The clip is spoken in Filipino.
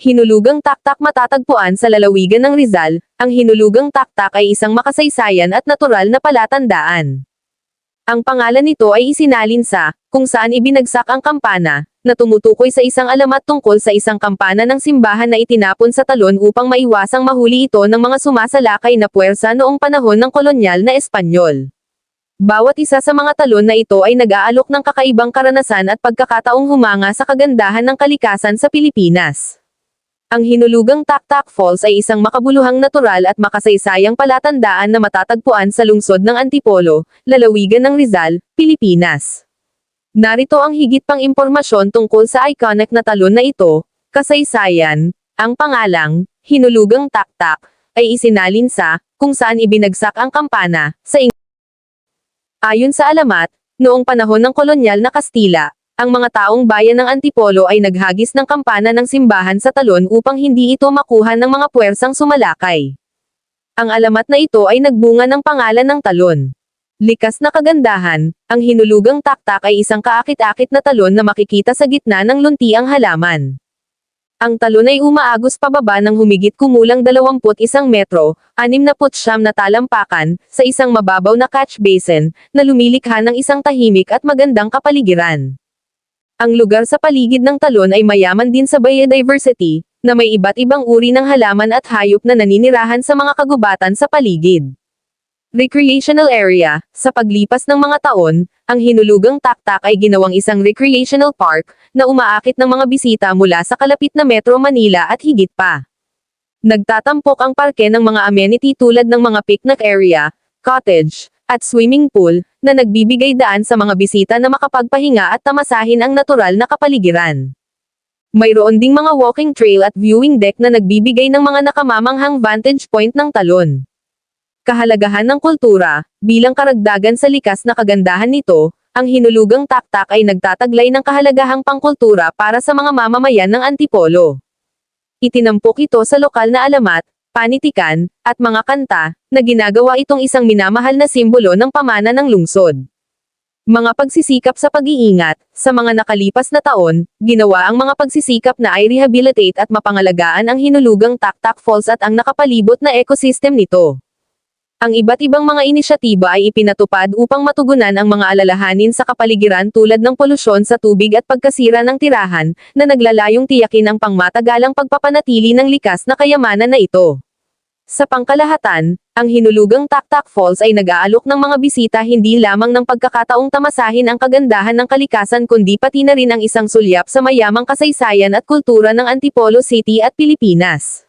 Hinulugang Taktak matatagpuan sa lalawigan ng Rizal. Ang Hinulugang Taktak ay isang makasaysayan at natural na palatandaan. Ang pangalan nito ay isinalin sa, kung saan ibinagsak ang kampana, na tumutukoy sa isang alamat tungkol sa isang kampana ng simbahan na itinapon sa talon upang maiwasang mahuli ito ng mga sumasalakay na puwersa noong panahon ng kolonyal na Espanyol. Bawat isa sa mga talon na ito ay nag-aalok ng kakaibang karanasan at pagkakataong humanga sa kagandahan ng kalikasan sa Pilipinas. Ang Hinulugang Taktak Falls ay isang makabuluhang natural at makasaysayang palatandaan na matatagpuan sa lungsod ng Antipolo, lalawigan ng Rizal, Pilipinas. Narito ang higit pang impormasyon tungkol sa iconic na talon na ito. Kasaysayan, ang pangalang, Hinulugang Taktak, ay isinalin sa, kung saan ibinagsak ang kampana, sa Ayon sa alamat, noong panahon ng kolonyal na Kastila, ang mga taong bayan ng Antipolo ay naghagis ng kampana ng simbahan sa talon upang hindi ito makuha ng mga puwersang sumalakay. Ang alamat na ito ay nagbunga ng pangalan ng talon. Likas na kagandahan, ang Hinulugang Taktak ay isang kaakit-akit na talon na makikita sa gitna ng luntiang halaman. Ang talon ay umaagos pababa ng humigit kumulang 21 metro, 69 na talampakan, sa isang mababaw na catch basin, na lumilikha ng isang tahimik at magandang kapaligiran. Ang lugar sa paligid ng talon ay mayaman din sa biodiversity, na may iba't ibang uri ng halaman at hayop na naninirahan sa mga kagubatan sa paligid. Recreational area, sa paglipas ng mga taon, ang Hinulugang Taktak ay ginawang isang recreational park, na umaakit ng mga bisita mula sa kalapit na Metro Manila at higit pa. Nagtatampok ang parke ng mga amenity tulad ng mga picnic area, cottage, at swimming pool, na nagbibigay daan sa mga bisita na makapagpahinga at tamasahin ang natural na kapaligiran. Mayroon ding mga walking trail at viewing deck na nagbibigay ng mga nakamamanghang vantage point ng talon. Kahalagahan ng kultura, bilang karagdagan sa likas na kagandahan nito, ang Hinulugang Taktak ay nagtataglay ng kahalagahang pangkultura para sa mga mamamayan ng Antipolo. Itinampok ito sa lokal na alamat, panitikan, at mga kanta, na ginagawa itong isang minamahal na simbolo ng pamana ng lungsod. Mga pagsisikap sa pag-iingat, sa mga nakalipas na taon, ginawa ang mga pagsisikap na ay rehabilitate at mapangalagaan ang Hinulugang Taktak Falls at ang nakapalibot na ecosystem nito. Ang iba't ibang mga inisyatiba ay ipinatupad upang matugunan ang mga alalahanin sa kapaligiran tulad ng polusyon sa tubig at pagkasira ng tirahan, na naglalayong tiyakin ang pangmatagalang pagpapanatili ng likas na kayamanan na ito. Sa pangkalahatan, ang Hinulugang Taktak Falls ay nag-aalok ng mga bisita hindi lamang ng pagkakataong tamasahin ang kagandahan ng kalikasan kundi pati na rin ang isang sulyap sa mayamang kasaysayan at kultura ng Antipolo City at Pilipinas.